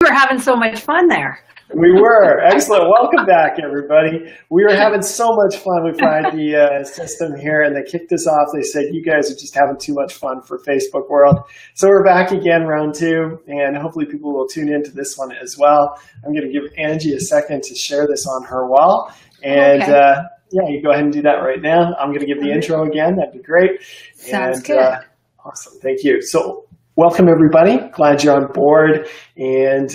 were having so much fun there. We were. Excellent. Welcome back, everybody. We were having so much fun. We tried the system here, and they kicked us off. They said, you guys are just having too much fun for Facebook World. So we're back again, round two, and hopefully people will tune into this one as well. I'm going to give Angie a second to share this on her wall. And yeah, you go ahead and do that right now. I'm going to give the intro again. That'd be great. Sounds good. Awesome. Thank you. So welcome, everybody. Glad you're on board. And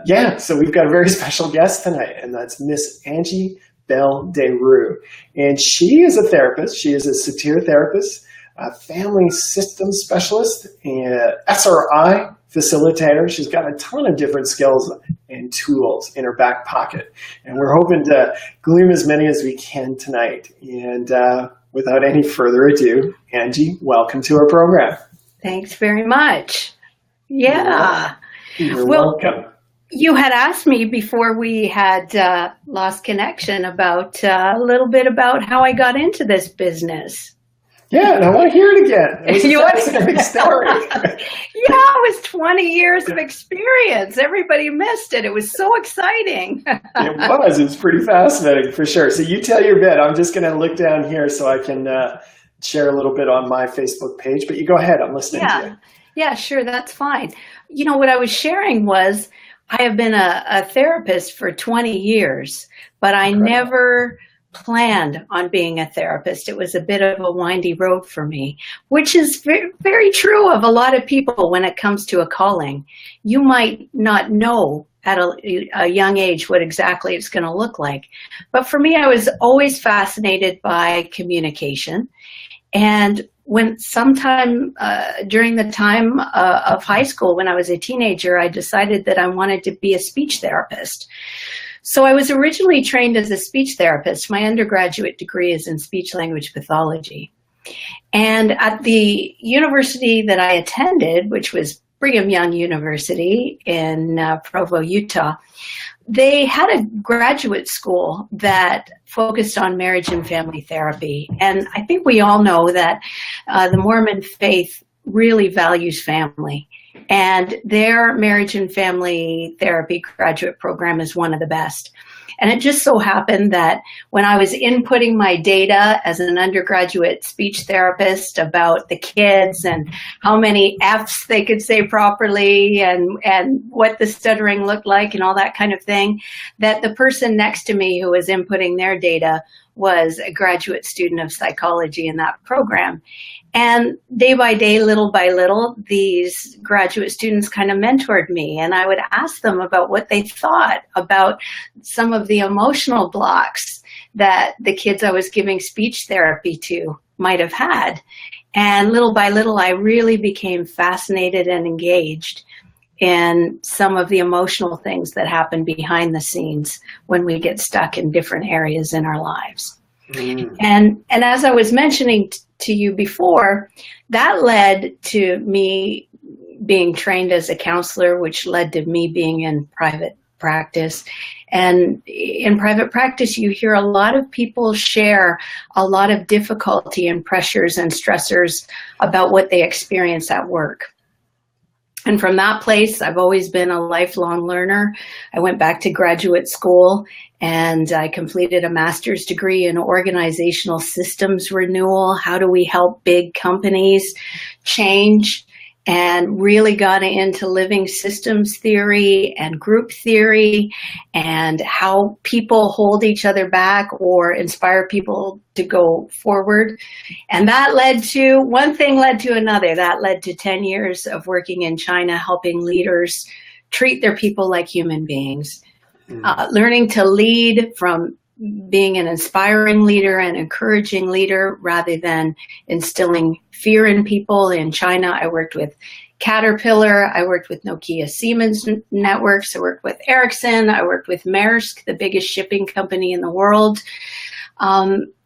yeah, so we've got a very special guest tonight, and that's Miss Angie Bell Dairou. And she is a therapist. She is a satir therapist, a family systems specialist, and SRI facilitator. She's got a ton of different skills and tools in her back pocket. And we're hoping to glean as many as we can tonight. And without any further ado, Angie, welcome to our program. Thanks very much. Yeah. You're welcome. You had asked me before we had lost connection about a little bit about how I got into this business. Yeah, and I want to hear it again. It was a fascinating story. Yeah, it was 20 years of experience. Everybody missed it. It was so exciting. It was. It was pretty fascinating for sure. So you tell your bit. I'm just going to look down here so I can share a little bit on my Facebook page, but you go ahead. I'm listening to you. Yeah, sure. That's fine. You know, what I was sharing was I have been a therapist for 20 years, but I never planned on being a therapist. It was a bit of a windy road for me, which is very, very true of a lot of people when it comes to a calling. You might not know at a young age what exactly it's going to look like. But for me, I was always fascinated by communication. And when sometime during the time of high school, when I was a teenager, I decided that I wanted to be a speech therapist. So I was originally trained as a speech therapist. My undergraduate degree is in speech language pathology. And at the university that I attended, which was Brigham Young University in Provo, Utah, they had a graduate school that focused on marriage and family therapy. And I think we all know that the Mormon faith really values family. And their marriage and family therapy graduate program is one of the best. And it just so happened that when I was inputting my data as an undergraduate speech therapist about the kids and how many F's they could say properly and what the stuttering looked like and all that kind of thing, that the person next to me who was inputting their data was a graduate student of psychology in that program. And day by day, little by little, these graduate students kind of mentored me, and I would ask them about what they thought about some of the emotional blocks that the kids I was giving speech therapy to might have had. And little by little, I really became fascinated and engaged in some of the emotional things that happen behind the scenes when we get stuck in different areas in our lives. And as I was mentioning to you before, that led to me being trained as a counselor, which led to me being in private practice. And in private practice, you hear a lot of people share a lot of difficulty and pressures and stressors about what they experience at work. And from that place, I've always been a lifelong learner. I went back to graduate school and I completed a master's degree in organizational systems renewal. How do we help big companies change? And really got into living systems theory and group theory and how people hold each other back or inspire people to go forward. And that led to, one thing led to another. That led to 10 years of working in China, helping leaders treat their people like human beings, learning to lead from being an inspiring leader and encouraging leader rather than instilling fear in people. In China, I worked with Caterpillar, I worked with Nokia Siemens networks, I worked with Ericsson, I worked with Maersk, the biggest shipping company in the world.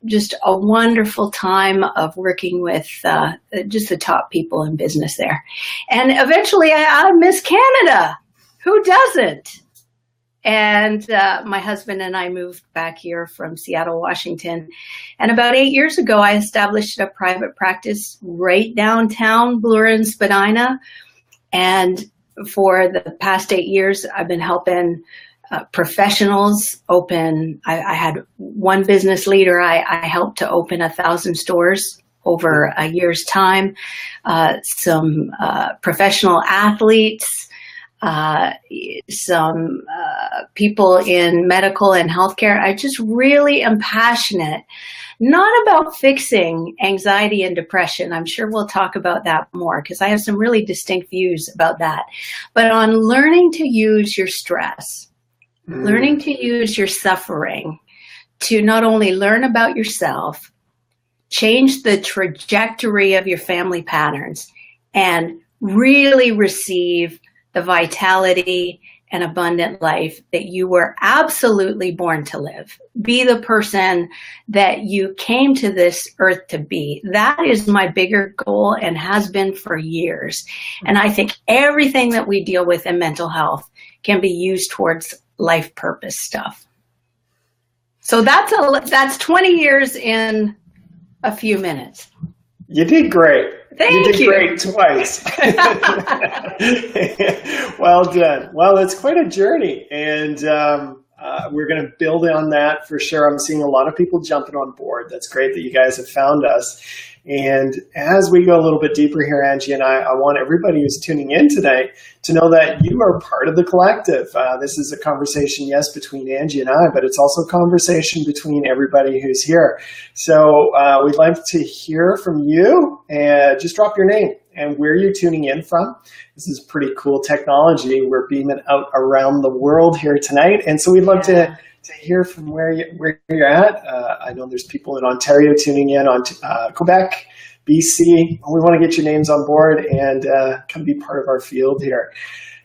Just a wonderful time of working with just the top people in business there. And eventually I Miss Canada. Who doesn't? And my husband and I moved back here from Seattle, Washington. And about 8 years ago, I established a private practice right downtown Bloor and Spadina. And for the past 8 years, I've been helping professionals open. I had one business leader. I helped to open 1,000 stores over a year's time. Some professional athletes, some people in medical and healthcare. I just really am passionate, not about fixing anxiety and depression. I'm sure we'll talk about that more because I have some really distinct views about that, but on learning to use your stress, learning to use your suffering to not only learn about yourself, change the trajectory of your family patterns, and really receive the vitality and abundant life that you were absolutely born to live. Be the person that you came to this earth to be. That is my bigger goal and has been for years. And I think everything that we deal with in mental health can be used towards life purpose stuff. So that's 20 years in a few minutes. You did great. Thank you. You did great twice. Well done. Well, it's quite a journey, and we're going to build on that for sure. I'm seeing a lot of people jumping on board. That's great that you guys have found us. And as we go a little bit deeper here, Angie and I want everybody who's tuning in today to know that you are part of the collective. This is a conversation, yes, between Angie and I, but it's also a conversation between everybody who's here. So we'd like to hear from you, and just drop your name and where you're tuning in from. This is pretty cool technology. We're beaming out around the world here tonight, and so we'd love to hear from where you're at. I know there's people in Ontario tuning in, on Quebec, BC. We want to get your names on board and come be part of our field here.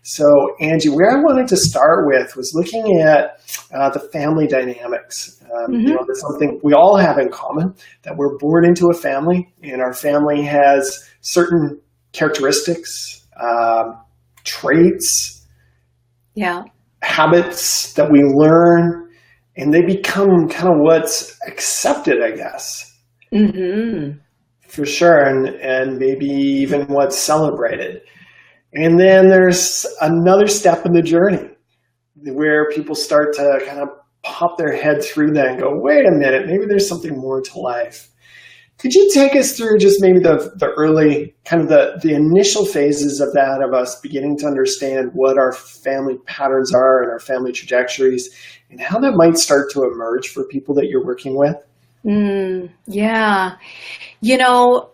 So, Angie, where I wanted to start with was looking at the family dynamics. You know, there's something we all have in common, that we're born into a family, and our family has certain characteristics, traits, habits that we learn, and they become kind of what's accepted, I guess. For sure, and maybe even what's celebrated. And then there's another step in the journey where people start to kind of pop their head through that and go, wait a minute, maybe there's something more to life. Could you take us through just maybe the early, kind of the initial phases of that, of us beginning to understand what our family patterns are and our family trajectories, and how that might start to emerge for people that you're working with? Yeah. You know,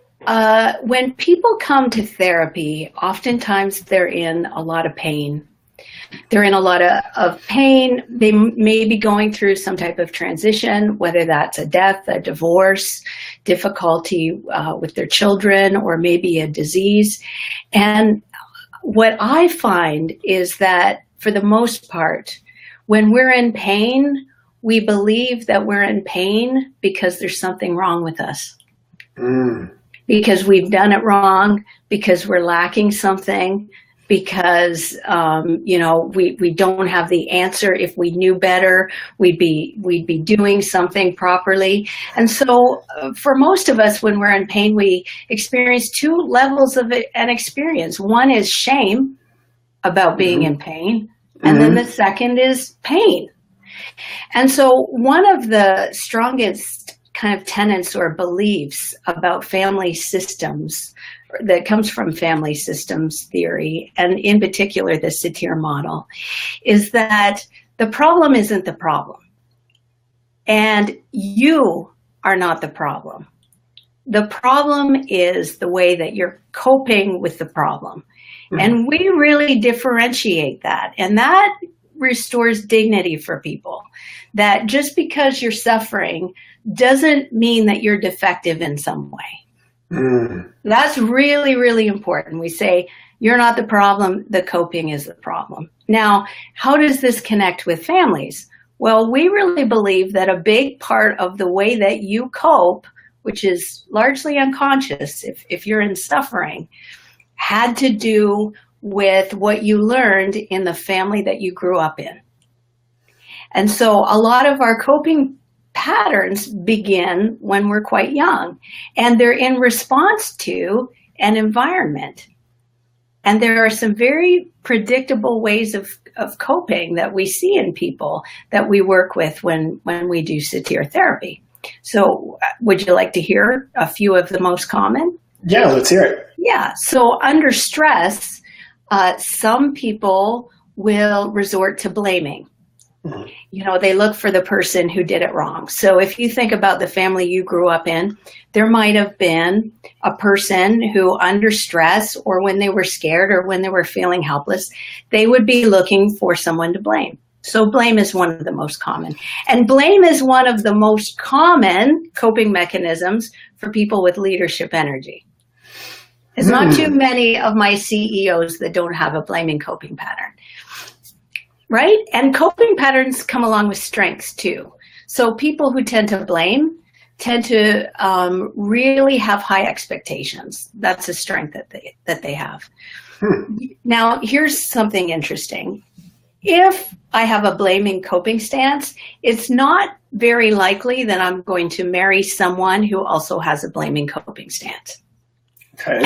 when people come to therapy, oftentimes they're in a lot of pain. They're in a lot of pain. They may be going through some type of transition, whether that's a death, a divorce, difficulty with their children, or maybe a disease. And what I find is that for the most part, when we're in pain, we believe that we're in pain because there's something wrong with us. Because we've done it wrong, because we're lacking something, because you know, we don't have the answer. If we knew better, we'd be doing something properly. And so for most of us, when we're in pain, we experience two levels of an experience. One is shame about being in pain, and then the second is pain. And so one of the strongest kind of tenets or beliefs about family systems that comes from family systems theory, and in particular the satir model, is that the problem isn't the problem. And you are not the problem. The problem is the way that you're coping with the problem. And we really differentiate that. And that restores dignity for people. That just because you're suffering doesn't mean that you're defective in some way. That's really, really important. We say, you're not the problem, the coping is the problem. Now, how does this connect with families? Well, we really believe that a big part of the way that you cope, which is largely unconscious if you're in suffering, had to do with what you learned in the family that you grew up in. And so a lot of our coping patterns begin when we're quite young, and they're in response to an environment. And there are some very predictable ways of coping that we see in people that we work with when we do satir therapy. So would you like to hear a few of the most common? Yeah, let's hear it. Yeah. So under stress, some people will resort to blaming. Mm-hmm. They look for the person who did it wrong. So if you think about the family you grew up in, there might have been a person who under stress or when they were scared or when they were feeling helpless, they would be looking for someone to blame. So blame is one of the most common. And blame is one of the most common coping mechanisms for people with leadership energy. There's not too many of my CEOs that don't have a blaming coping pattern. Right? And coping patterns come along with strengths too. So people who tend to blame tend to really have high expectations. That's a strength that they have. Now, here's something interesting. If I have a blaming coping stance, it's not very likely that I'm going to marry someone who also has a blaming coping stance. Okay.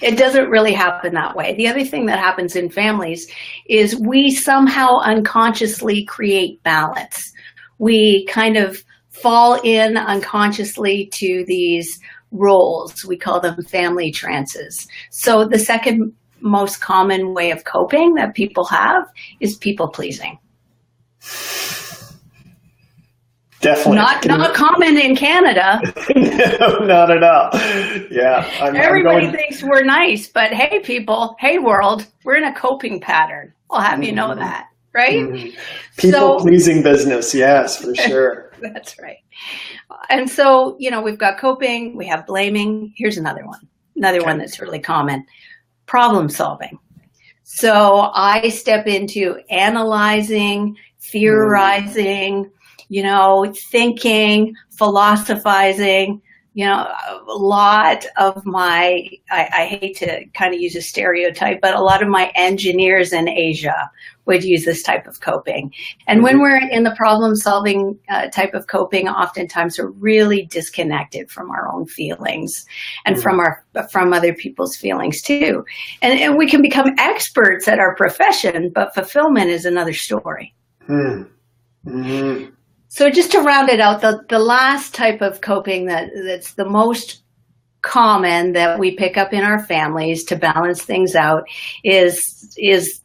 It doesn't really happen that way. The other thing that happens in families is we somehow unconsciously create balance. We kind of fall in unconsciously to these roles. We call them family trances. So the second most common way of coping that people have is people pleasing. Definitely. Not common in Canada. No, not at all. Yeah. Everybody thinks we're nice, but hey, people, hey, world, we're in a coping pattern. I'll have you know that, right? Mm-hmm. People-pleasing business, yes, for sure. That's right. And so, we've got coping, we have blaming. Here's another one that's really common, problem solving. So I step into analyzing, theorizing, thinking, philosophizing, a lot of my, I hate to kind of use a stereotype, but a lot of my engineers in Asia would use this type of coping. And when we're in the problem solving type of coping, oftentimes we're really disconnected from our own feelings and from other people's feelings too. And we can become experts at our profession, but fulfillment is another story. Mm-hmm. So just to round it out, the last type of coping that's the most common that we pick up in our families to balance things out is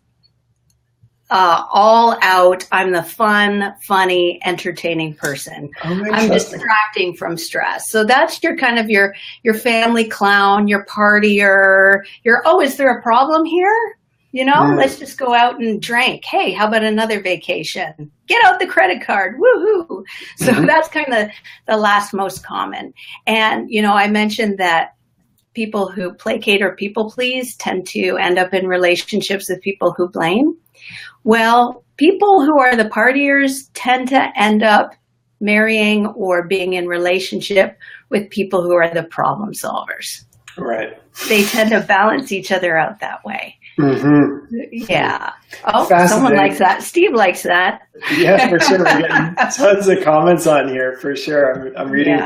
all out. I'm the fun, funny, entertaining person. I'm distracting from stress. So that's your kind of your family clown, your partier. Is there a problem here? Let's just go out and drink. Hey, how about another vacation? Get out the credit card. Woohoo. So that's kind of the last most common. And, I mentioned that people who placate or people please tend to end up in relationships with people who blame. Well, people who are the partiers tend to end up marrying or being in relationship with people who are the problem solvers. Right. They tend to balance each other out that way. Mm-hmm. Yeah. Oh, someone likes that. Steve likes that. Yeah, for sure. We're getting tons of comments on here, for sure. I'm reading,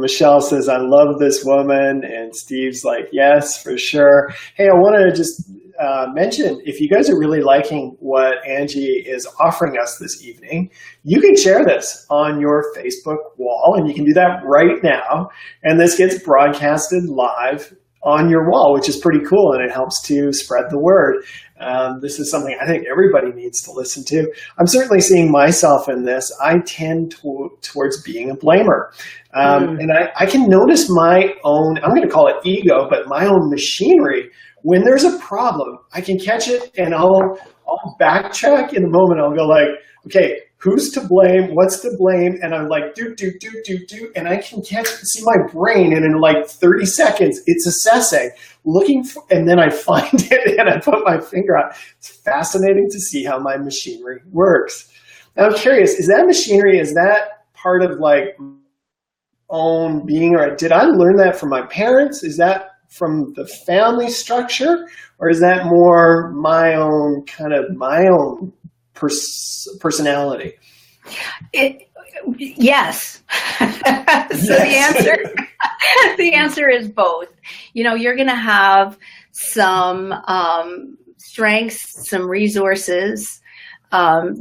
Michelle says, I love this woman. And Steve's like, yes, for sure. Hey, I want to just mention, if you guys are really liking what Angie is offering us this evening, you can share this on your Facebook wall, and you can do that right now. And this gets broadcasted live on your wall, which is pretty cool, and it helps to spread the word. This is something I think everybody needs to listen to. I'm certainly seeing myself in this. I tend towards being a blamer. And I can notice my own, I'm going to call it ego, but my own machinery. When there's a problem, I can catch it, and I'll backtrack in a moment. I'll go like, okay, who's to blame? What's to blame? And I'm like, do. And I can see my brain, and in like 30 seconds, it's assessing, looking for, and then I find it and I put my finger on it. It's fascinating to see how my machinery works. And I'm curious, is that part of like own being, or did I learn that from my parents? Is that from the family structure, or is that more my own personality? Yes. So the answer is both. You're going to have some strengths, some resources,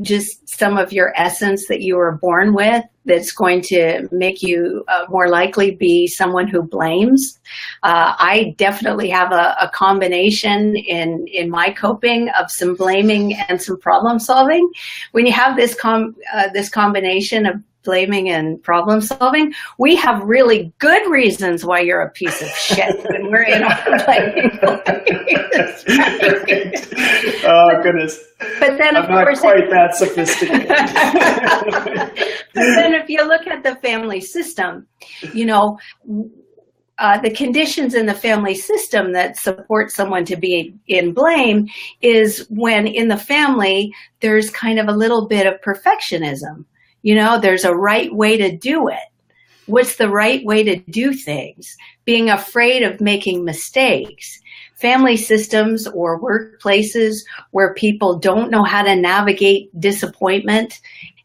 just some of your essence that you were born with that's going to make you more likely be someone who blames. I definitely have a combination in my coping of some blaming and some problem solving. When you have this combination of blaming and problem solving, we have really good reasons why you're a piece of shit when we're in our blaming phase. Oh, goodness. But then, of I'm course, not quite that sophisticated. But then if you look at the family system, you know, the conditions in the family system that support someone to be in blame is when in the family, there's kind of a little bit of perfectionism. You know, there's a right way to do it. What's the right way to do things? Being afraid of making mistakes. Family systems or workplaces where people don't know how to navigate disappointment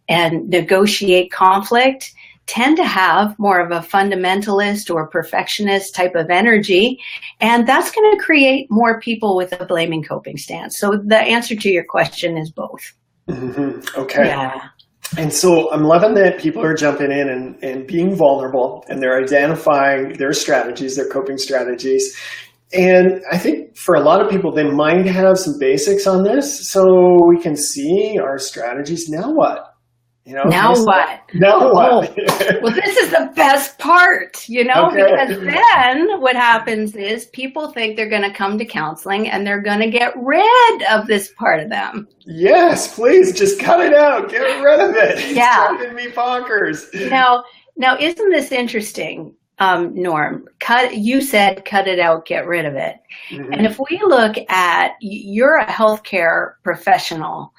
and negotiate conflict tend to have more of a fundamentalist or perfectionist type of energy. And that's going to create more people with a blaming coping stance. So the answer to your question is both. Mm-hmm. Okay. Yeah. And so I'm loving that people are jumping in and being vulnerable, and they're identifying their strategies, their coping strategies. And I think for a lot of people, they might have some basics on this, so we can see our strategies. Now what? You know, now what? Now what? Well, this is the best part, you know, Okay. because then what happens is people think they're going to come to counseling and they're going to get rid of this part of them. Yes, please, just cut it out. Get rid of it. Yeah. It's driving me bonkers. Now, isn't this interesting, Norm? You said cut it out, get rid of it. Mm-hmm. And if we look at, you're a healthcare professional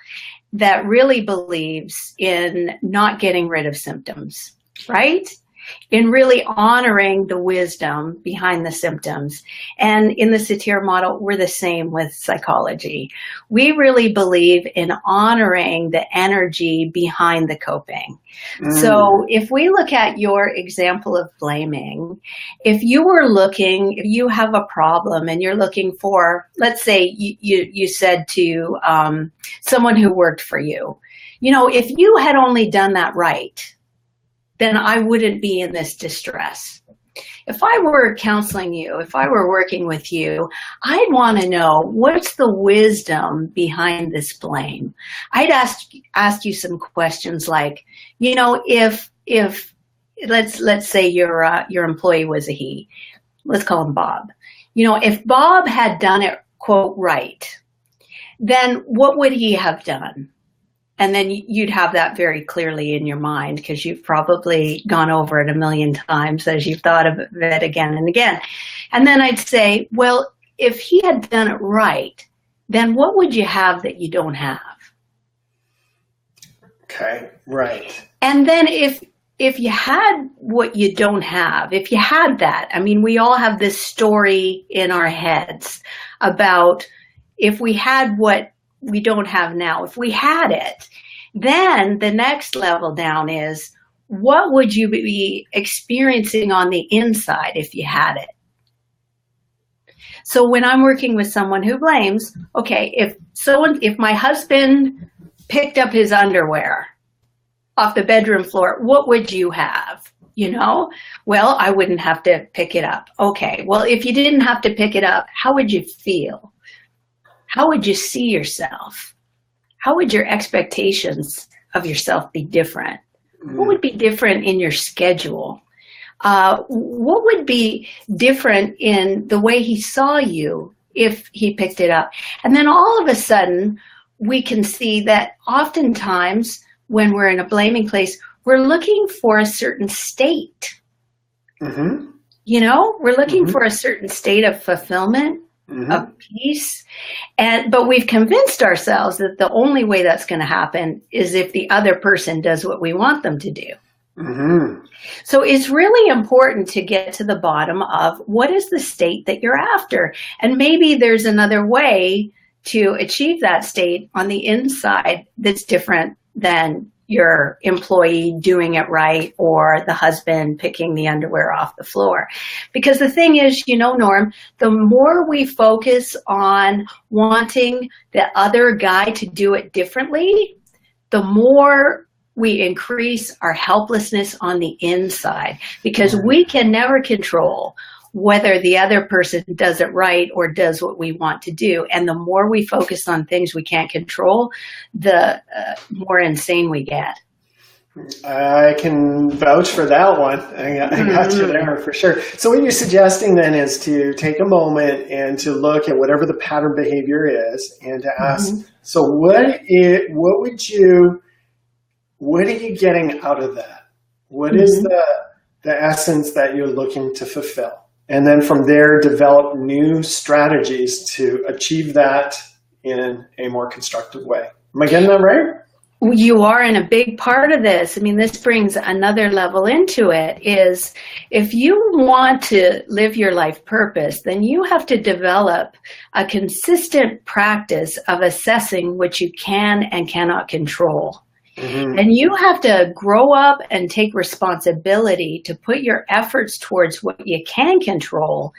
that really believes in not getting rid of symptoms, right? In really honoring the wisdom behind the symptoms. And in the satir model, we're the same with psychology. We really believe in honoring the energy behind the coping. So if we look at your example of blaming, if you have a problem and you're looking for, let's say you said to someone who worked for you, you know, if you had only done that right, then I wouldn't be in this distress. If I were counseling you, if I were working with you, I'd want to know what's the wisdom behind this blame. I'd ask you some questions like, you know, if let's say your employee was a he, let's call him Bob. You know, if Bob had done it, quote, right, then what would he have done? And then you'd have that very clearly in your mind because you've probably gone over it a million times as you've thought of it again and again. And then I'd say, well, if he had done it right, then what would you have that you don't have? Okay, right. And then if you had what you don't have, if you had that, I mean, we all have this story in our heads about if we had what we don't have now, if we had it, then the next level down is what would you be experiencing on the inside if you had it? So when I'm working with someone who blames, okay, if my husband picked up his underwear off the bedroom floor, what would you have? You know, well, I wouldn't have to pick it up. Okay, well, if you didn't have to pick it up, how would you feel? How would you see yourself? How would your expectations of yourself be different? What would be different in your schedule? What would be different in the way he saw you if he picked it up? And then all of a sudden, we can see that oftentimes when we're in a blaming place, we're looking for a certain state. Mm-hmm. You know, we're looking for a certain state of fulfillment. Of peace. But we've convinced ourselves that the only way that's going to happen is if the other person does what we want them to do. Mm-hmm. So it's really important to get to the bottom of what is the state that you're after. And maybe there's another way to achieve that state on the inside that's different than your employee doing it right or the husband picking the underwear off the floor. Because the thing is, Norm, the more we focus on wanting the other guy to do it differently, the more we increase our helplessness on the inside, because we can never control whether the other person does it right or does what we want to do. And the more we focus on things we can't control, the more insane we get. I can vouch for that one. I got you there for sure. So what you're suggesting then is to take a moment and to look at whatever the pattern behavior is and to ask, so what are you getting out of that? What is the essence that you're looking to fulfill? And then from there, develop new strategies to achieve that in a more constructive way. Am I getting that right? You are, in a big part of this. I mean, this brings another level into it, is if you want to live your life purpose, then you have to develop a consistent practice of assessing what you can and cannot control. And you have to grow up and take responsibility to put your efforts towards what you can control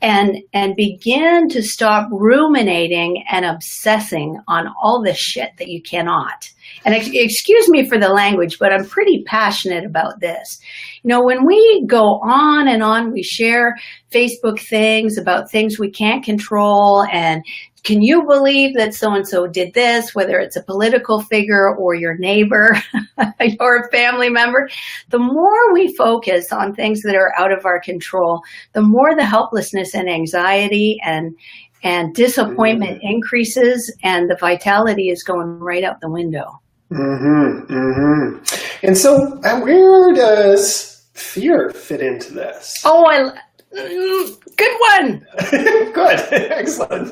and begin to stop ruminating and obsessing on all the shit that you cannot. And excuse me for the language, but I'm pretty passionate about this. When we go on and on, we share Facebook things about things we can't control, and can you believe that so-and-so did this, whether it's a political figure or your neighbor or a family member? The more we focus on things that are out of our control, the more the helplessness and anxiety and disappointment increases, and the vitality is going right out the window. And so where does fear fit into this? Oh, good one. Good. Excellent.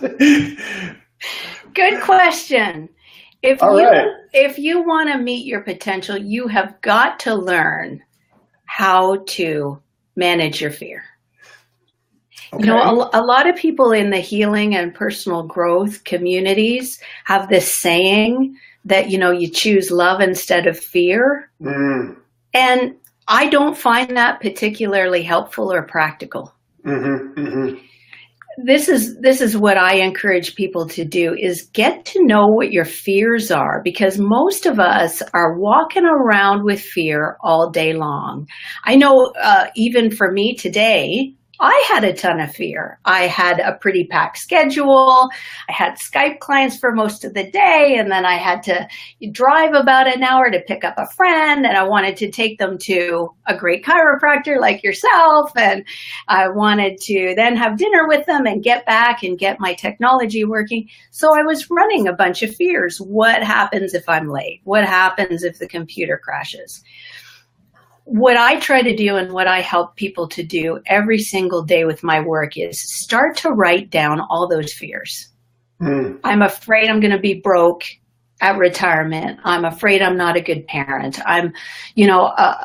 Good question. If you want to meet your potential, you have got to learn how to manage your fear. Okay. A lot of people in the healing and personal growth communities have this saying that, you choose love instead of fear. And I don't find that particularly helpful or practical. This is what I encourage people to do, is get to know what your fears are, because most of us are walking around with fear all day long. I know even for me today, I had a ton of fear. I had a pretty packed schedule. I had Skype clients for most of the day, and then I had to drive about an hour to pick up a friend, and I wanted to take them to a great chiropractor like yourself, and I wanted to then have dinner with them and get back and get my technology working. So I was running a bunch of fears. What happens if I'm late? What happens if the computer crashes? What I try to do and what I help people to do every single day with my work is start to write down all those fears. I'm afraid I'm going to be broke at retirement. I'm afraid I'm not a good parent. I'm,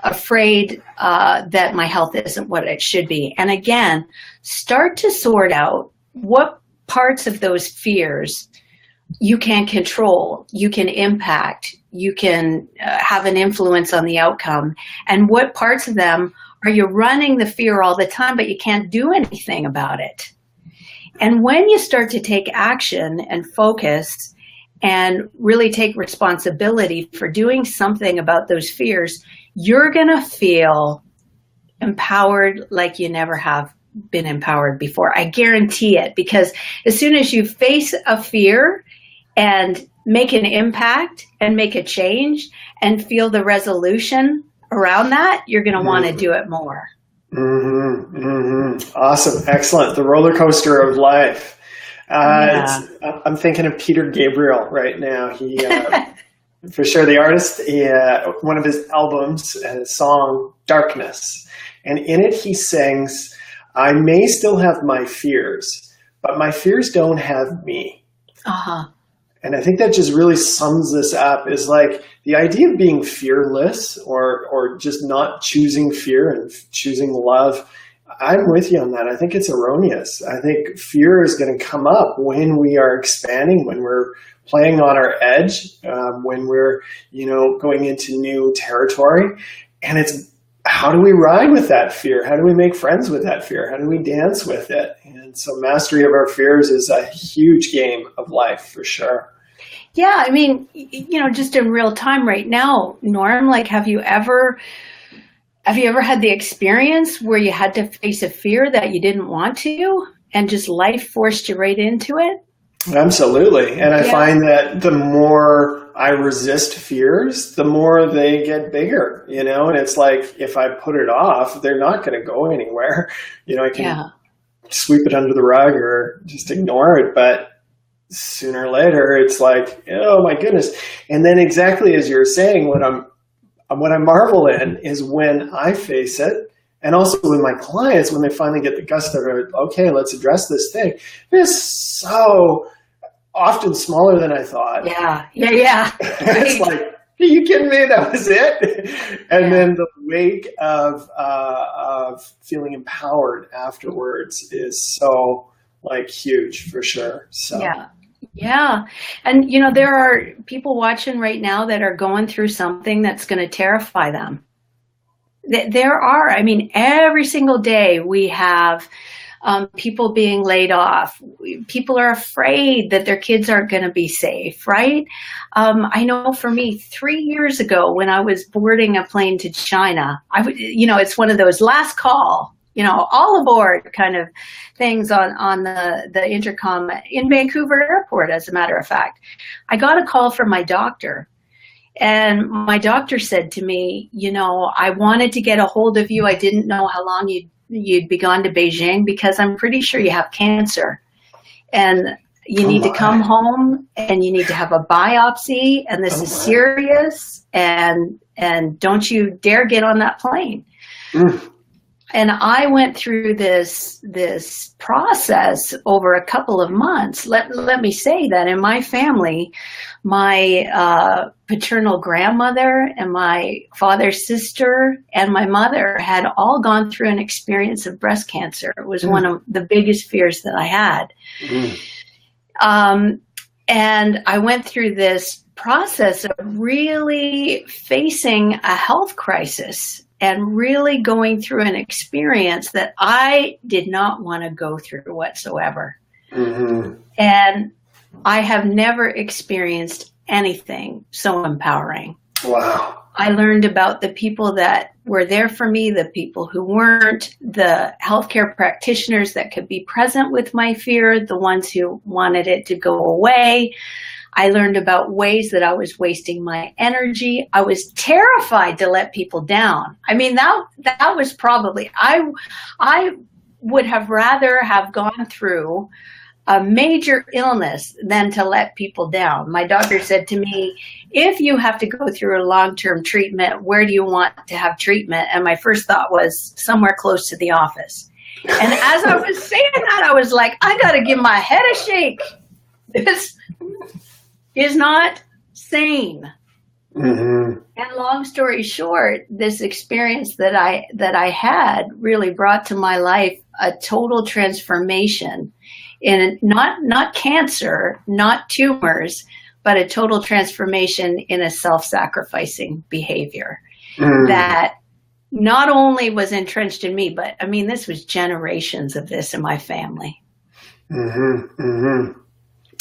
afraid that my health isn't what it should be. And again, start to sort out what parts of those fears you can control, you can impact, you can have an influence on the outcome, and what parts of them are you running the fear all the time, but you can't do anything about it. And when you start to take action and focus and really take responsibility for doing something about those fears, you're going to feel empowered like you never have been empowered before. I guarantee it, because as soon as you face a fear and make an impact and make a change and feel the resolution around that, you're going to want to do it more. Awesome. Excellent. The roller coaster of life. I'm thinking of Peter Gabriel right now. He, for sure, the artist, one of his albums, a song, Darkness. And in it, he sings, "I may still have my fears, but my fears don't have me." And I think that just really sums this up, is like the idea of being fearless or just not choosing fear and choosing love. I'm with you on that. I think it's erroneous. I think fear is going to come up when we are expanding, when we're playing on our edge when we're, going into new territory. And it's, how do we ride with that fear? How do we make friends with that fear? How do we dance with it? And so mastery of our fears is a huge game of life for sure. Yeah, I mean, just in real time right now, Norm, like, have you ever had the experience where you had to face a fear that you didn't want to, and just life forced you right into it? Absolutely. And I find that the more I resist fears, the more they get bigger, and it's like, if I put it off, they're not going to go anywhere. I can sweep it under the rug or just ignore it. But sooner or later, it's like, oh my goodness. And then exactly as you're saying, what I marvel in is when I face it, and also with my clients, when they finally get the gusto of, okay, let's address this thing. It's so often smaller than I thought. Yeah. It's like, are you kidding me? That was it? And then the wake of feeling empowered afterwards is so, huge for sure. So. Yeah. And, there are people watching right now that are going through something that's going to terrify them. There are, every single day we have people being laid off. People are afraid that their kids aren't going to be safe, right? I know for me, 3 years ago when I was boarding a plane to China, it's one of those last call, all aboard kind of things on the intercom in Vancouver Airport, as a matter of fact. I got a call from my doctor. And my doctor said to me, I wanted to get a hold of you. I didn't know how long you'd be gone to Beijing, because I'm pretty sure you have cancer. And you need to come home, and you need to have a biopsy, and this is serious, and don't you dare get on that plane. And I went through this process over a couple of months. Let me say that in my family, my paternal grandmother and my father's sister and my mother had all gone through an experience of breast cancer. It was one of the biggest fears that I had. And I went through this process of really facing a health crisis and really going through an experience that I did not want to go through whatsoever. And I have never experienced anything so empowering. Wow. I learned about the people that were there for me, the people who weren't, the healthcare practitioners that could be present with my fear, the ones who wanted it to go away. I learned about ways that I was wasting my energy. I was terrified to let people down. That was probably, I would have rather have gone through a major illness than to let people down. My doctor said to me, if you have to go through a long-term treatment, where do you want to have treatment? And my first thought was somewhere close to the office. And as I was saying that, I was like, I got to give my head a shake. This is not sane. And long story short, this experience that I had really brought to my life a total transformation in not cancer, not tumors, but a total transformation in a self-sacrificing behavior that not only was entrenched in me, but this was generations of this in my family.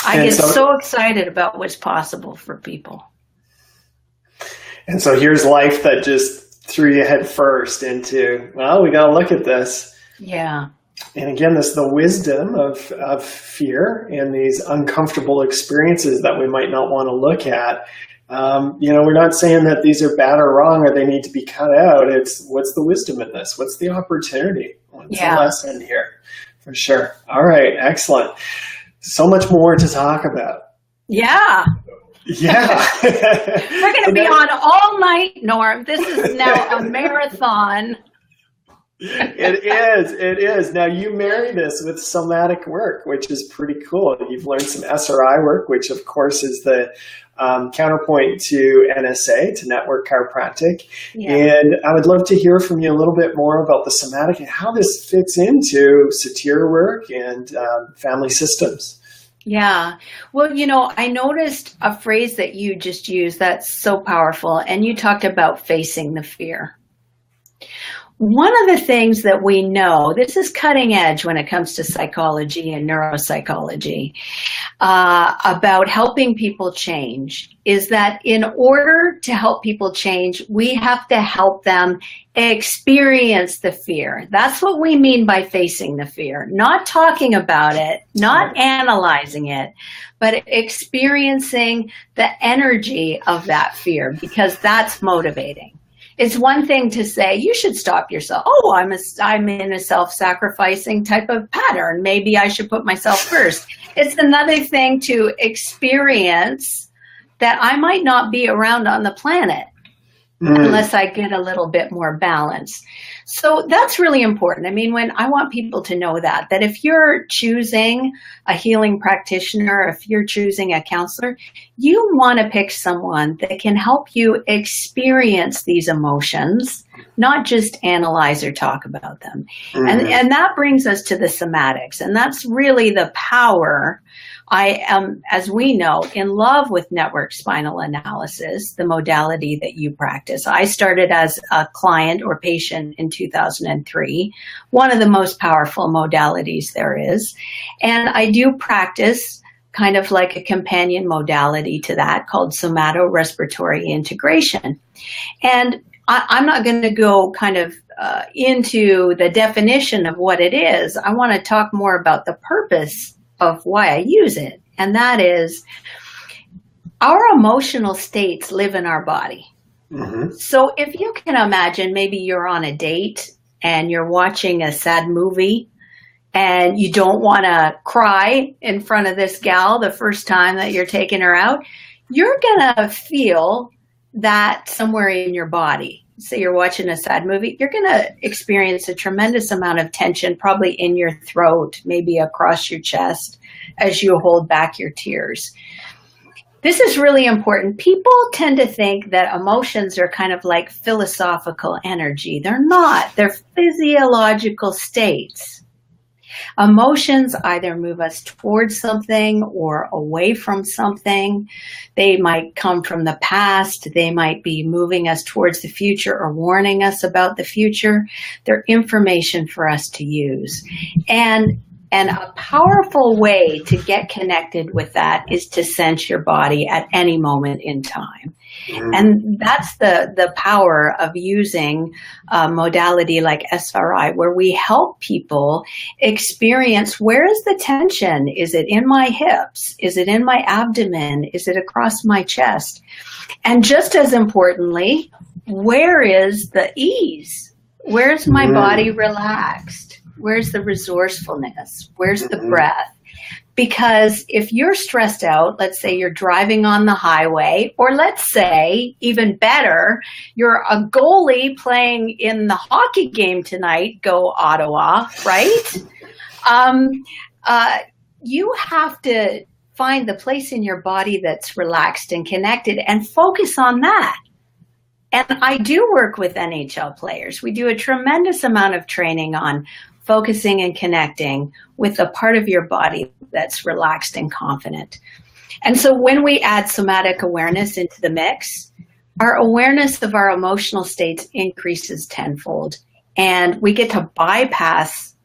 I get so excited about what's possible for people. And so here's life that just threw you head first into, well, we got to look at this. Yeah. And again, this is the wisdom of fear and these uncomfortable experiences that we might not want to look at. We're not saying that these are bad or wrong or they need to be cut out. It's what's the wisdom in this? What's the opportunity? What's the lesson here? For sure. All right. Excellent. So much more to talk about. Yeah. Yeah. We're going to be on all night, Norm. This is now a marathon. It is. Now you marry this with somatic work, which is pretty cool. You've learned some SRI work, which of course is the counterpoint to NSA, to network chiropractic. Yeah. And I would love to hear from you a little bit more about the somatic and how this fits into satir work and family systems. Yeah. Well, I noticed a phrase that you just used that's so powerful, and you talked about facing the fear. One of the things that we know, this is cutting edge when it comes to psychology and neuropsychology, about helping people change, is that in order to help people change, we have to help them experience the fear. That's what we mean by facing the fear. Not talking about it, not analyzing it, but experiencing the energy of that fear, because that's motivating. It's one thing to say, you should stop yourself. Oh, I'm in a self-sacrificing type of pattern. Maybe I should put myself first. It's another thing to experience that I might not be around on the planet unless I get a little bit more balance. So that's really important. I mean, when I want people to know that if you're choosing a healing practitioner, if you're choosing a counselor, you want to pick someone that can help you experience these emotions, not just analyze or talk about them. And that brings us to the somatics. And that's really the power. I am, as we know, in love with network spinal analysis, the modality that you practice. I started as a client or patient in 2003, one of the most powerful modalities there is. And I do practice kind of like a companion modality to that called somato-respiratory integration. And I'm not going to go kind of into the definition of what it is. I want to talk more about the purpose of why I use it. And that is, our emotional states live in our body. So if you can imagine, maybe you're on a date and you're watching a sad movie and you don't want to cry in front of this gal the first time that you're taking her out, you're going to feel that somewhere in your body. Say you're watching a sad movie, you're going to experience a tremendous amount of tension, probably in your throat, maybe across your chest, as you hold back your tears. This is really important. People tend to think that emotions are kind of like philosophical energy. They're not. They're physiological states. Emotions either move us towards something or away from something. They might come from the past. They might be moving us towards the future or warning us about the future. They're information for us to use. And a powerful way to get connected with that is to sense your body at any moment in time. And that's the power of using a modality like SRI, where we help people experience, where is the tension? Is it in my hips? Is it in my abdomen? Is it across my chest? And just as importantly, where is the ease? Where's my body relaxed? Where's the resourcefulness? Where's the breath? Because if you're stressed out, let's say you're driving on the highway, or let's say, even better, you're a goalie playing in the hockey game tonight, go Ottawa, right? You have to find the place in your body that's relaxed and connected and focus on that. And I do work with NHL players. We do a tremendous amount of training on focusing and connecting with the part of your body that's relaxed and confident. And so when we add somatic awareness into the mix, our awareness of our emotional states increases tenfold. And we get to bypass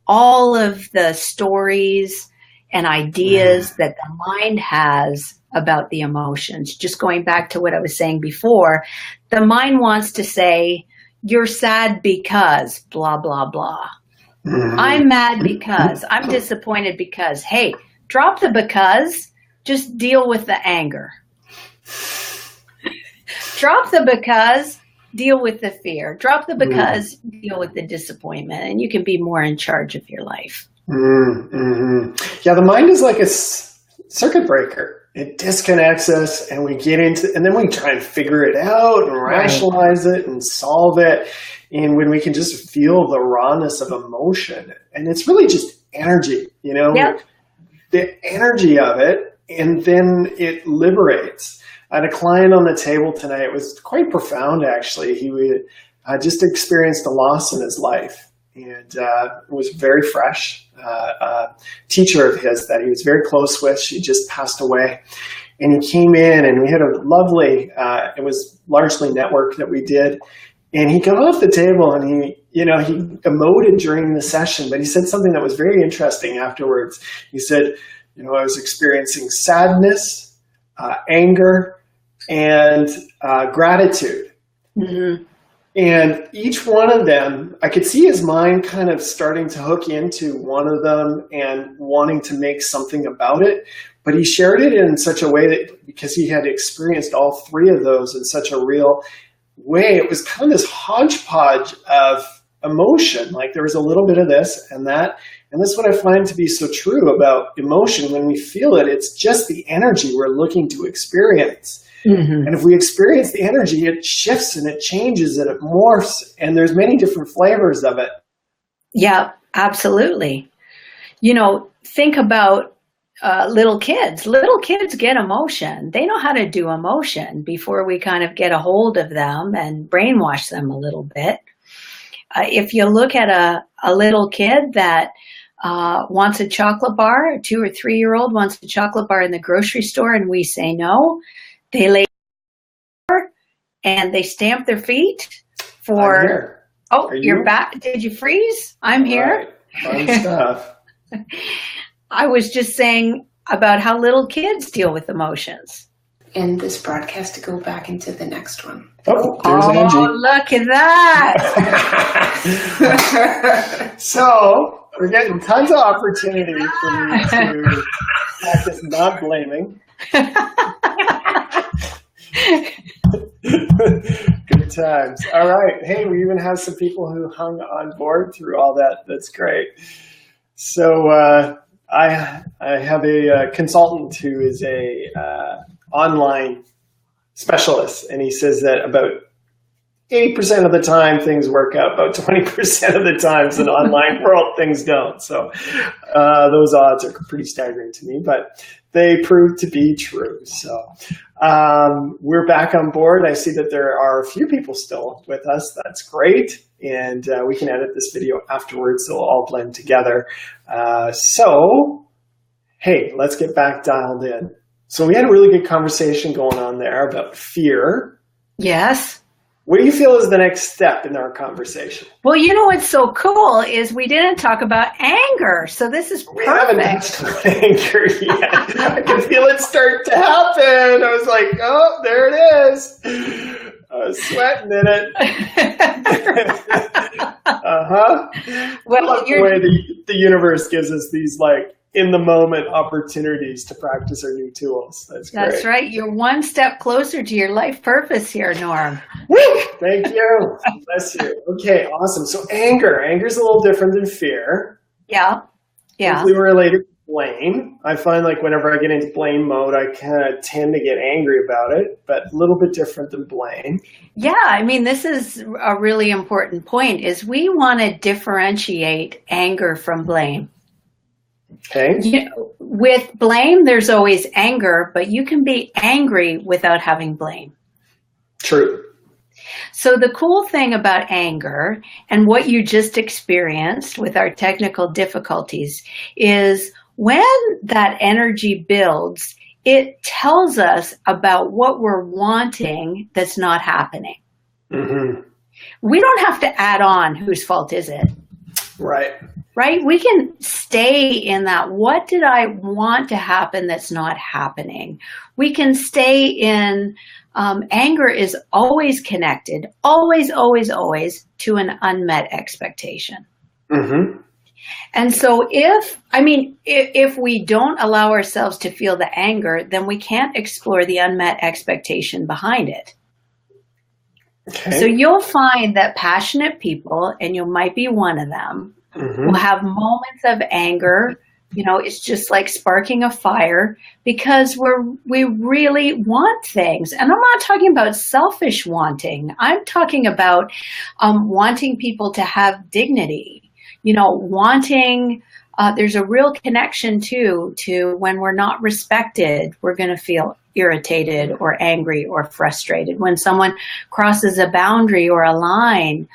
all of the stories and ideas that the mind has about the emotions. Just going back to what I was saying before, the mind wants to say, you're sad because blah, blah, blah. I'm mad because, I'm disappointed because. Hey, drop the because, just deal with the anger. Drop the because, deal with the fear. Drop the because, deal with the disappointment, and you can be more in charge of your life. Yeah, the mind is like a circuit breaker. It disconnects us, and we get into, and then we try and figure it out and rationalize it and solve it. And when we can just feel the rawness of emotion, and it's really just energy, you know, the energy of it, and then it liberates. I had a client on the table tonight. It was quite profound, actually. He just experienced a loss in his life. and was very fresh. A teacher of his that he was very close with, she just passed away. And he came in and we had a lovely, it was largely network that we did. And he got off the table and he emoted during the session, but he said something that was very interesting afterwards. He said, I was experiencing sadness, anger, and gratitude. Mm-hmm. And each one of them, I could see his mind kind of starting to hook into one of them and wanting to make something about it. But he shared it in such a way that, because he had experienced all three of those in such a real way, it was kind of this hodgepodge of emotion. Like there was a little bit of this and that. And that's what I find to be so true about emotion. When we feel it, it's just the energy we're looking to experience. Mm-hmm. And if we experience the energy, it shifts and it changes and it morphs. And there's many different flavors of it. Yeah, absolutely. Think about little kids. Little kids get emotion. They know how to do emotion before we kind of get a hold of them and brainwash them a little bit. If you look at a little kid that wants a chocolate bar, a 2 or 3 year old wants a chocolate bar in the grocery store and we say no, they lay and they stamp their feet for, oh, you're back. Did you freeze? I'm here. Right. Fun stuff. I was just saying about how little kids deal with emotions. And this broadcast to go back into the next one. Oh, there's Angie. Oh, look at that. So we're getting tons of opportunity for me to practice not blaming. Good times. All right. Hey, we even have some people who hung on board through all that. That's great. So I have a consultant who is a online specialist, and he says that about 80% of the time things work out, about 20% of the times in the online world things don't. So those odds are pretty staggering to me, but they prove to be true. So we're back on board. I see that there are a few people still with us. That's great. And we can edit this video afterwards, so it'll all blend together. So, hey, let's get back dialed in. So we had a really good conversation going on there about fear. Yes. What do you feel is the next step in our conversation? Well, what's so cool is we didn't talk about anger. So this is perfect. We haven't touched on anger yet. I can feel it start to happen. I was like, oh, there it is. I was sweating in it. Well, I love the way the universe gives us these in the moment opportunities to practice our new tools. That's great. That's right. You're one step closer to your life purpose here, Norm. Thank you. Bless you. Okay, awesome. So anger is a little different than fear. Yeah. Usually related to blame. I find whenever I get into blame mode, I kind of tend to get angry about it, but a little bit different than blame. Yeah, this is a really important point, is we want to differentiate anger from blame. Okay. With blame, there's always anger, but you can be angry without having blame. True. So the cool thing about anger and what you just experienced with our technical difficulties is when that energy builds, it tells us about what we're wanting that's not happening. Mm-hmm. We don't have to add on whose fault is it. Right? We can stay in that. What did I want to happen that's not happening? We can stay in anger is always connected, always to an unmet expectation. Mm-hmm. And so if we don't allow ourselves to feel the anger, then we can't explore the unmet expectation behind it. Okay. So you'll find that passionate people, and you might be one of them, mm-hmm. will have moments of anger. It's just like sparking a fire because we really want things. And I'm not talking about selfish wanting. I'm talking about wanting people to have dignity, wanting, there's a real connection to when we're not respected, we're going to feel irritated or angry or frustrated. When someone crosses a boundary or a line,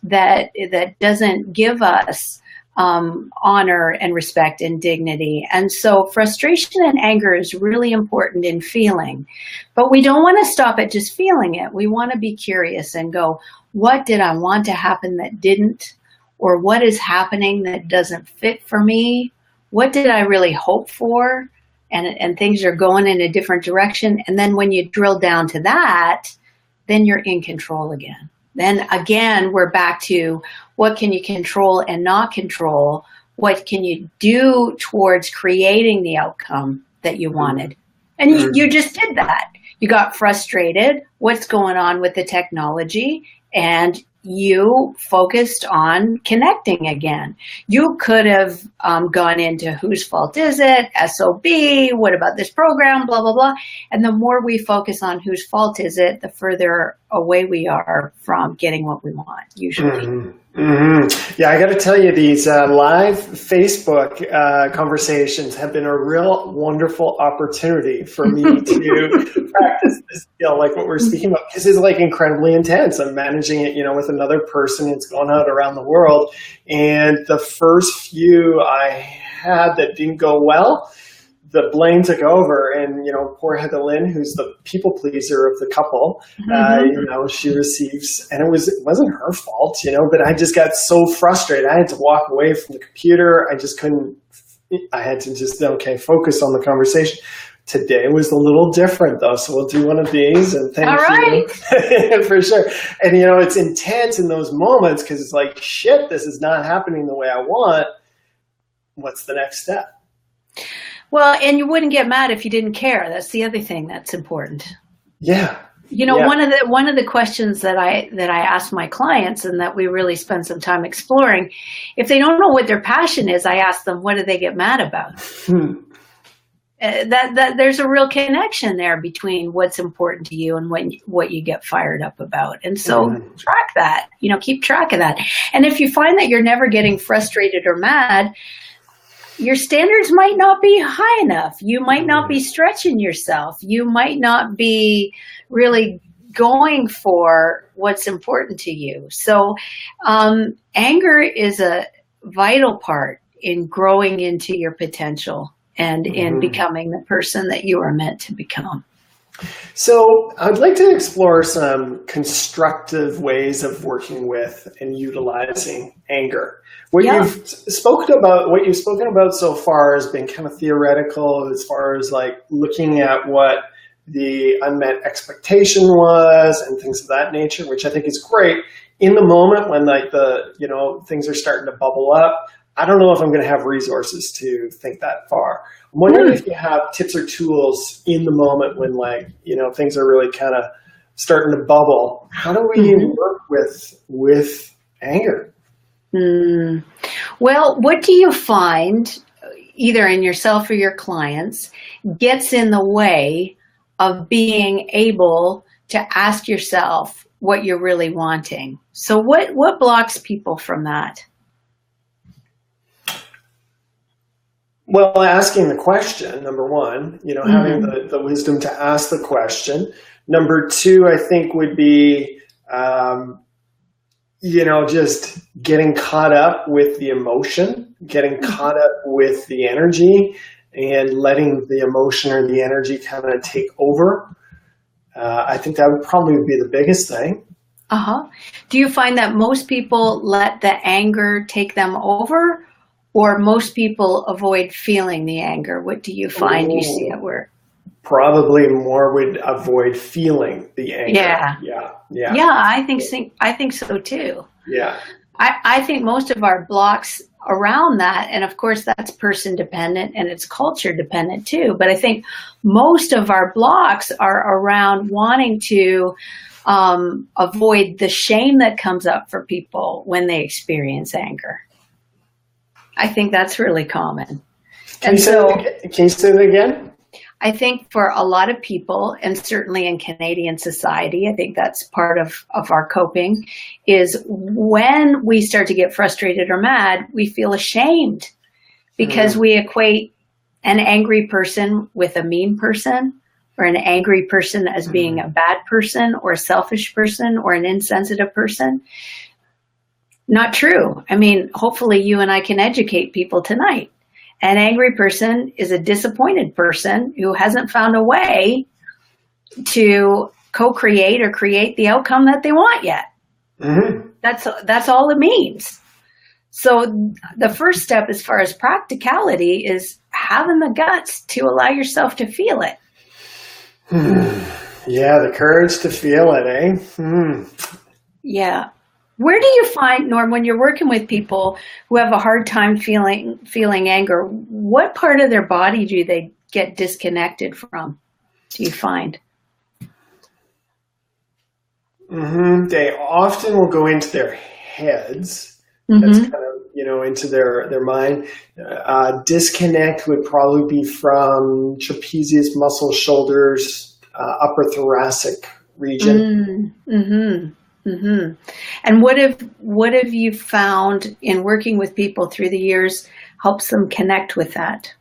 that doesn't give us honor and respect and dignity. And so frustration and anger is really important in feeling, but we don't want to stop at just feeling it. We want to be curious and go, what did I want to happen that didn't? Or what is happening that doesn't fit for me? What did I really hope for? And things are going in a different direction. And then when you drill down to that, then you're in control again. Then again, we're back to what can you control and not control? What can you do towards creating the outcome that you wanted? And you just did that. You got frustrated. What's going on with the technology? And you focused on connecting again. You could have gone into whose fault is it, SOB, what about this program, blah, blah, blah. And the more we focus on whose fault is it, the further away we are from getting what we want, usually. Yeah, I got to tell you, these live Facebook conversations have been a real wonderful opportunity for me to practice this skill, like what we're speaking about, because it's like incredibly intense. I'm managing it, with another person. It's going out around the world. And the first few I had that didn't go well, the blame took over, and poor Heather Lynn, who's the people pleaser of the couple, she receives, and it wasn't her fault, but I just got so frustrated. I had to walk away from the computer. I just couldn't. I had to just focus on the conversation. Today was a little different though, so we'll do one of these, and thank you for sure. And it's intense in those moments because it's like, shit, this is not happening the way I want. What's the next step? Well, and you wouldn't get mad if you didn't care. That's the other thing that's important. Yeah. One of the questions that I ask my clients, and that we really spend some time exploring, if they don't know what their passion is, I ask them, what do they get mad about? That there's a real connection there between what's important to you and what you get fired up about. And so track that, keep track of that. And if you find that you're never getting frustrated or mad, your standards might not be high enough. You might not be stretching yourself. You might not be really going for what's important to you. So anger is a vital part in growing into your potential and in becoming the person that you are meant to become. So I'd like to explore some constructive ways of working with and utilizing anger. What you've spoken about so far has been kind of theoretical, as far as like looking at what the unmet expectation was and things of that nature, which I think is great. In the moment when like things are starting to bubble up, I don't know if I'm going to have resources to think that far. I'm wondering if you have tips or tools in the moment when things are really kind of starting to bubble. How do we work with anger? Well, what do you find, either in yourself or your clients, gets in the way of being able to ask yourself what you're really wanting? So what blocks people from that? Well, asking the question, number one, having the wisdom to ask the question. Number two, I think would be, just getting caught up with the emotion, getting caught up with the energy, and letting the emotion or the energy kind of take over. I think that would probably be the biggest thing. Do you find that most people let the anger take them over, or most people avoid feeling the anger? What do you find you see at work? Probably more would avoid feeling the anger. Yeah, I think so too. Yeah. I think most of our blocks around that, and of course that's person dependent and it's culture dependent too, but I think most of our blocks are around wanting to avoid the shame that comes up for people when they experience anger. I think that's really common. Can you say that again? I think for a lot of people, and certainly in Canadian society, I think that's part of our coping, is when we start to get frustrated or mad, we feel ashamed because we equate an angry person with a mean person, or an angry person as being a bad person or a selfish person or an insensitive person. Not true. I mean, hopefully you and I can educate people tonight. An angry person is a disappointed person who hasn't found a way to co-create or create the outcome that they want yet. Mm-hmm. That's all it means. So the first step as far as practicality is having the guts to allow yourself to feel it. Yeah, the courage to feel it, eh? Yeah. Where do you find, Norm, when you're working with people who have a hard time feeling anger, what part of their body do they get disconnected from, do you find? They often will go into their heads. That's kind of, into their mind. Disconnect would probably be from trapezius muscle, shoulders, upper thoracic region. And what have you found in working with people through the years helps them connect with that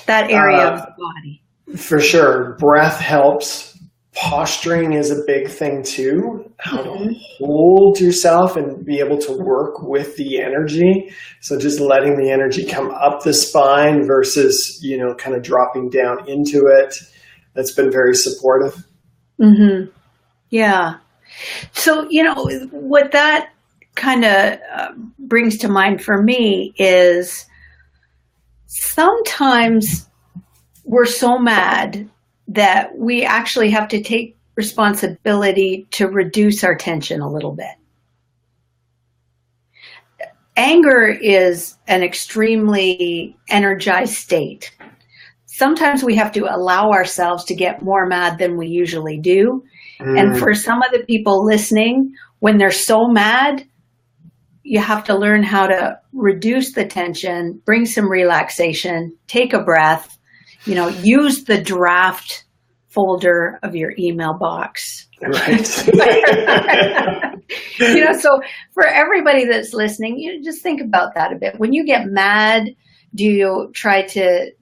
area of the body? For sure. Breath helps. Posturing is a big thing too. How to hold yourself and be able to work with the energy. So just letting the energy come up the spine versus, kind of dropping down into it. That's been very supportive. Yeah. So, what that kind of brings to mind for me is sometimes we're so mad that we actually have to take responsibility to reduce our tension a little bit. Anger is an extremely energized state. Sometimes we have to allow ourselves to get more mad than we usually do. And for some of the people listening, when they're so mad, you have to learn how to reduce the tension, bring some relaxation, take a breath, use the draft folder of your email box. Right. So for everybody that's listening, just think about that a bit. When you get mad, do you try to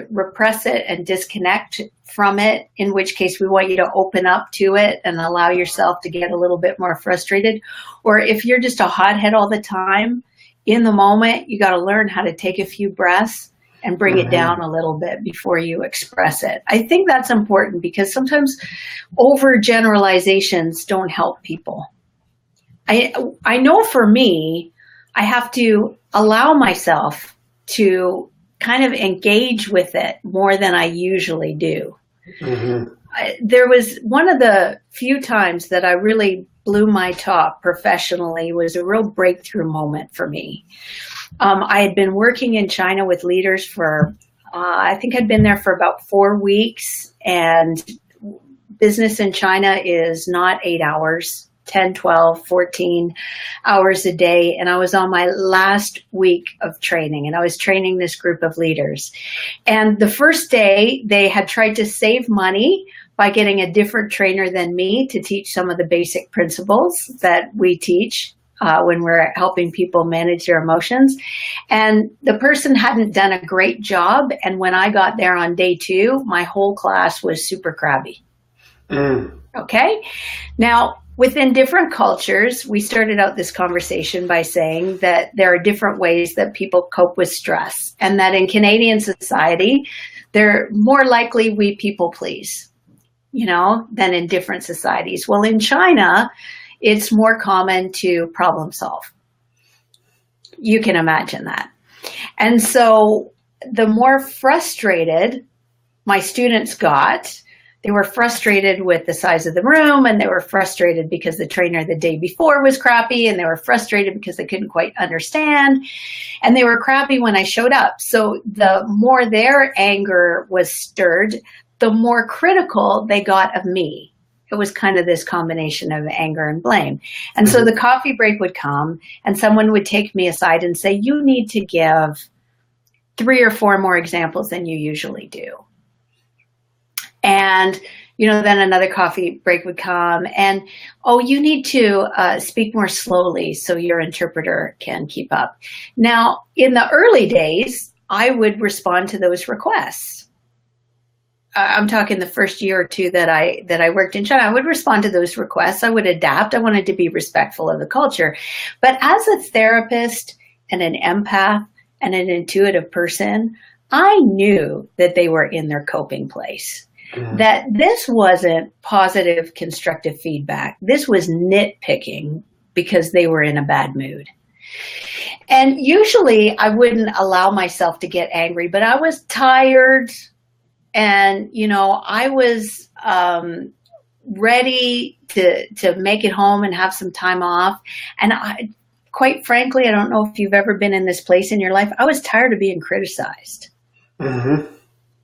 repress it and disconnect from it, in which case we want you to open up to it and allow yourself to get a little bit more frustrated? Or if you're just a hothead all the time, in the moment, you got to learn how to take a few breaths and bring it down a little bit before you express it. I think that's important because sometimes overgeneralizations don't help people. I know for me, I have to allow myself to kind of engage with it more than I usually do. There was one of the few times that I really blew my top professionally was a real breakthrough moment for me. I had been working in China with leaders for, I think I'd been there for about 4 weeks, and business in China is not 8 hours. 10, 12, 14 hours a day. And I was on my last week of training, and I was training this group of leaders. And the first day, they had tried to save money by getting a different trainer than me to teach some of the basic principles that we teach when we're helping people manage their emotions. And the person hadn't done a great job. And when I got there on day 2, my whole class was super crabby. Okay. Now, within different cultures, we started out this conversation by saying that there are different ways that people cope with stress, and that in Canadian society, they're more likely we people please, than in different societies. Well, in China, it's more common to problem solve. You can imagine that. And so the more frustrated my students got, they were frustrated with the size of the room, and they were frustrated because the trainer the day before was crappy, and they were frustrated because they couldn't quite understand, and they were crappy when I showed up. So the more their anger was stirred, the more critical they got of me. It was kind of this combination of anger and blame. And so the coffee break would come, and someone would take me aside and say, you need to give 3 or 4 more examples than you usually do. And, then another coffee break would come and, you need to speak more slowly so your interpreter can keep up. Now, in the early days, I would respond to those requests. I'm talking the first year or two that I worked in China, I would respond to those requests. I would adapt. I wanted to be respectful of the culture. But as a therapist and an empath and an intuitive person, I knew that they were in their coping place. That this wasn't positive, constructive feedback. This was nitpicking because they were in a bad mood. And usually I wouldn't allow myself to get angry, but I was tired and, I was ready to make it home and have some time off. And quite frankly, I don't know if you've ever been in this place in your life. I was tired of being criticized. Mm-hmm.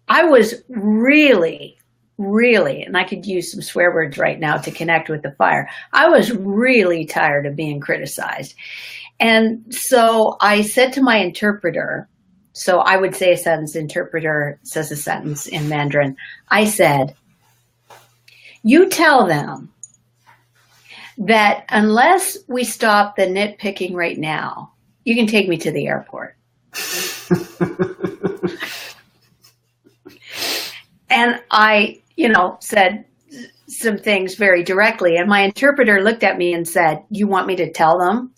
I was really, and I could use some swear words right now to connect with the fire. I was really tired of being criticized. And so I said to my interpreter, so I would say a sentence, interpreter says a sentence in Mandarin. I said, you tell them that unless we stop the nitpicking right now, you can take me to the airport. And I, said some things very directly. And my interpreter looked at me and said, you want me to tell them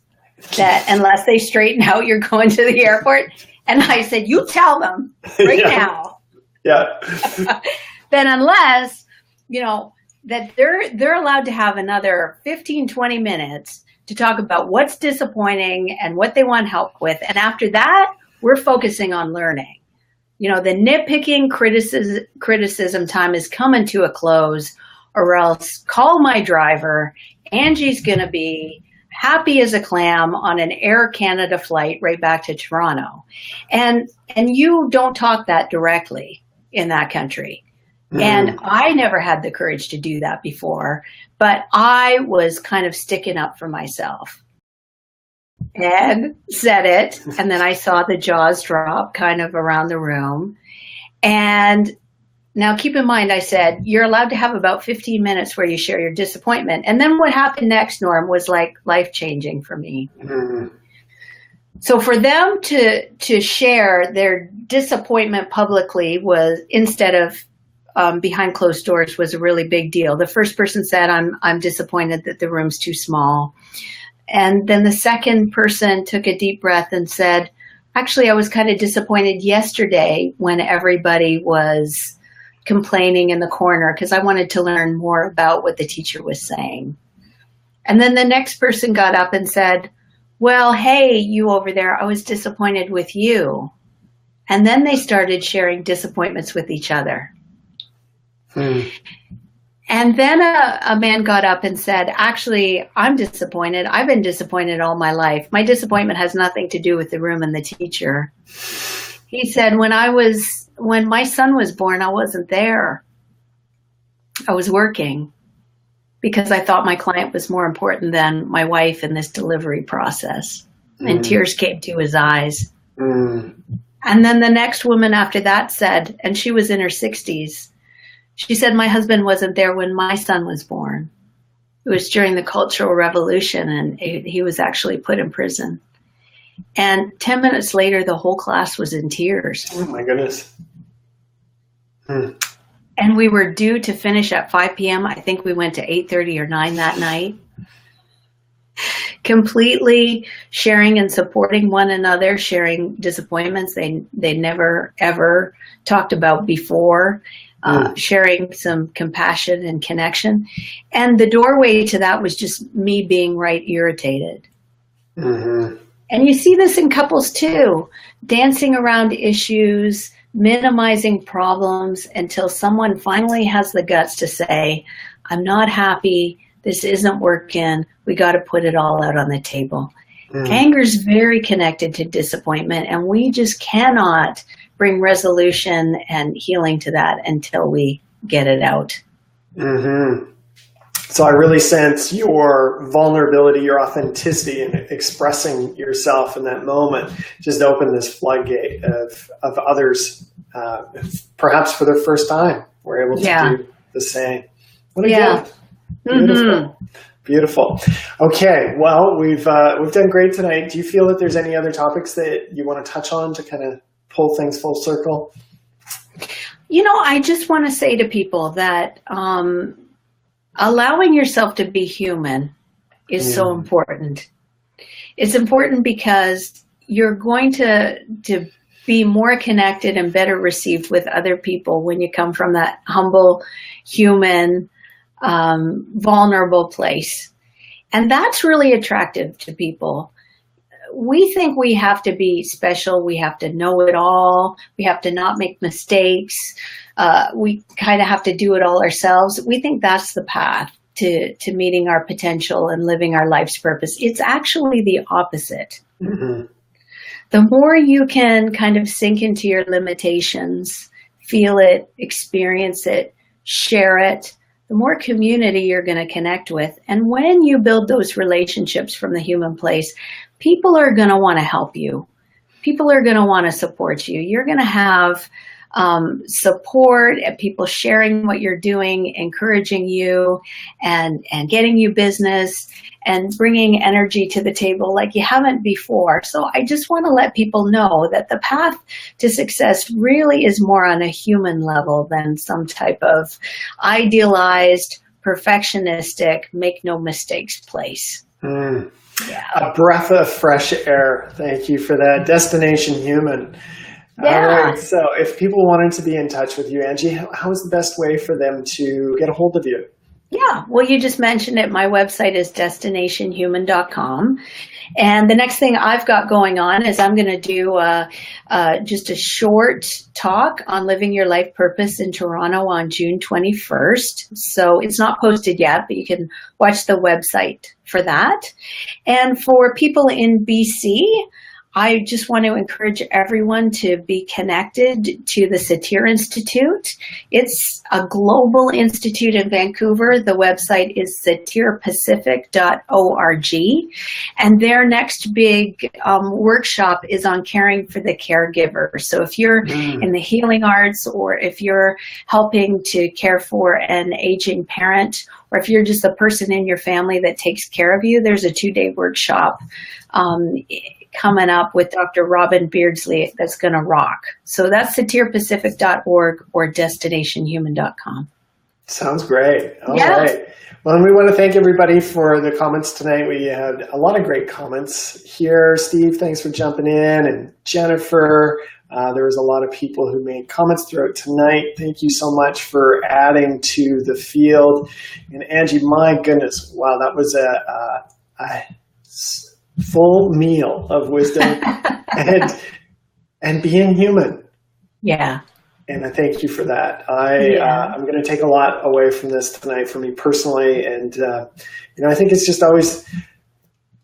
that unless they straighten out, you're going to the airport? And I said, you tell them right now. Yeah. Then unless, that they're allowed to have another 15, 20 minutes to talk about what's disappointing and what they want help with. And after that, we're focusing on learning. The nitpicking criticism time is coming to a close, or else call my driver. Angie's going to be happy as a clam on an Air Canada flight right back to Toronto. And you don't talk that directly in that country. Mm. And I never had the courage to do that before, but I was kind of sticking up for myself. Ed said it, and then I saw the jaws drop kind of around the room. And now keep in mind, I said, you're allowed to have about 15 minutes where you share your disappointment. And then what happened next, Norm, was like life-changing for me. Mm-hmm. So for them to share their disappointment publicly was, instead of behind closed doors, was a really big deal. The first person said, I'm disappointed that the room's too small. And then the second person took a deep breath and said, actually, I was kind of disappointed yesterday when everybody was complaining in the corner because I wanted to learn more about what the teacher was saying. And then the next person got up and said, well, hey, you over there, I was disappointed with you. And then they started sharing disappointments with each other. And then a man got up and said, actually, I'm disappointed. I've been disappointed all my life. My disappointment has nothing to do with the room and the teacher. He said, when my son was born, I wasn't there. I was working because I thought my client was more important than my wife in this delivery process. And tears came to his eyes. And then the next woman after that said, and she was in her 60s, she said, my husband wasn't there when my son was born. It was during the Cultural Revolution, and he was actually put in prison. And 10 minutes later, the whole class was in tears. Oh, my goodness. And we were due to finish at 5 p.m. I think we went to 8:30 or 9 that night. Completely sharing and supporting one another, sharing disappointments they never, ever talked about before. Sharing some compassion and connection. And the doorway to that was just me being right irritated. Mm-hmm. And you see this in couples too, dancing around issues, minimizing problems until someone finally has the guts to say, I'm not happy, this isn't working, we got to put it all out on the table. Anger is very connected to disappointment, and we just cannot bring resolution and healing to that until we get it out. Mm-hmm. So I really sense your vulnerability, your authenticity in expressing yourself in that moment just opened this floodgate of others, perhaps for their first time, were able to do the same. What a gift. Beautiful. Mm-hmm. Beautiful. Okay, well, we've done great tonight. Do you feel that there's any other topics that you want to touch on to kind of pull things full circle? I just want to say to people that allowing yourself to be human is so important. It's important because you're going to be more connected and better received with other people when you come from that humble, human, vulnerable place. And that's really attractive to people. We think we have to be special. We have to know it all. We have to not make mistakes. We kind of have to do it all ourselves. We think that's the path to meeting our potential and living our life's purpose. It's actually the opposite. Mm-hmm. The more you can kind of sink into your limitations, feel it, experience it, share it, the more community you're going to connect with. And when you build those relationships from the human place, people are going to want to help you. People are going to want to support you. You're going to have support and people sharing what you're doing, encouraging you and getting you business and bringing energy to the table like you haven't before. So I just want to let people know that the path to success really is more on a human level than some type of idealized, perfectionistic, make no mistakes place. Yeah. A breath of fresh air. Thank you for that. Destination human. Yeah. All right. So if people wanted to be in touch with you, Angie, how's the best way for them to get a hold of you? Yeah, well, you just mentioned it. My website is destinationhuman.com. And the next thing I've got going on is I'm going to do just a short talk on living your life purpose in Toronto on June 21st. So it's not posted yet, but you can watch the website for that. And for people in BC, I just want to encourage everyone to be connected to the Satir Institute. It's a global institute in Vancouver. The website is satirpacific.org. And their next big workshop is on caring for the caregiver. So if you're in the healing arts, or if you're helping to care for an aging parent, or if you're just a person in your family that takes care of you, there's a 2-day workshop coming up with Dr. Robin Beardsley that's going to rock. So that's satirpacific.org or destinationhuman.com. Sounds great. All right. Well, and we want to thank everybody for the comments tonight. We had a lot of great comments here. Steve, thanks for jumping in. And Jennifer, there was a lot of people who made comments throughout tonight. Thank you so much for adding to the field. And Angie, my goodness, wow, that was a full meal of wisdom and being human. Yeah. And I thank you for that. I'm going to take a lot away from this tonight for me personally. And, I think it's just always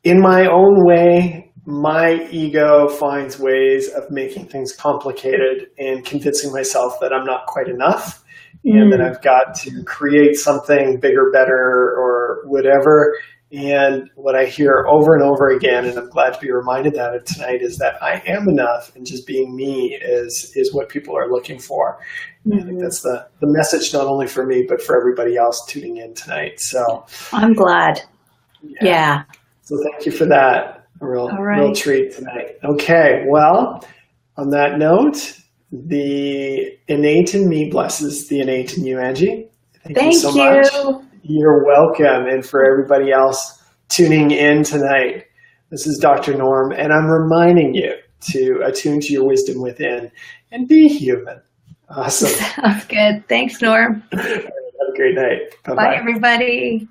in my own way, my ego finds ways of making things complicated and convincing myself that I'm not quite enough and that I've got to create something bigger, better, or whatever. And what I hear over and over again, and I'm glad to be reminded that of tonight, is that I am enough, and just being me is what people are looking for. Mm-hmm. I think that's the message, not only for me, but for everybody else tuning in tonight. So I'm glad. Yeah. So thank you for that. A real treat tonight. Okay. Well, on that note, the innate in me blesses the innate in you, Angie. Thank you so much. You're welcome. And for everybody else tuning in tonight, this is Dr. Norm, and I'm reminding you to attune to your wisdom within and be human. Awesome. Sounds good. Thanks, Norm. Have a great night. Bye-bye. Bye, everybody.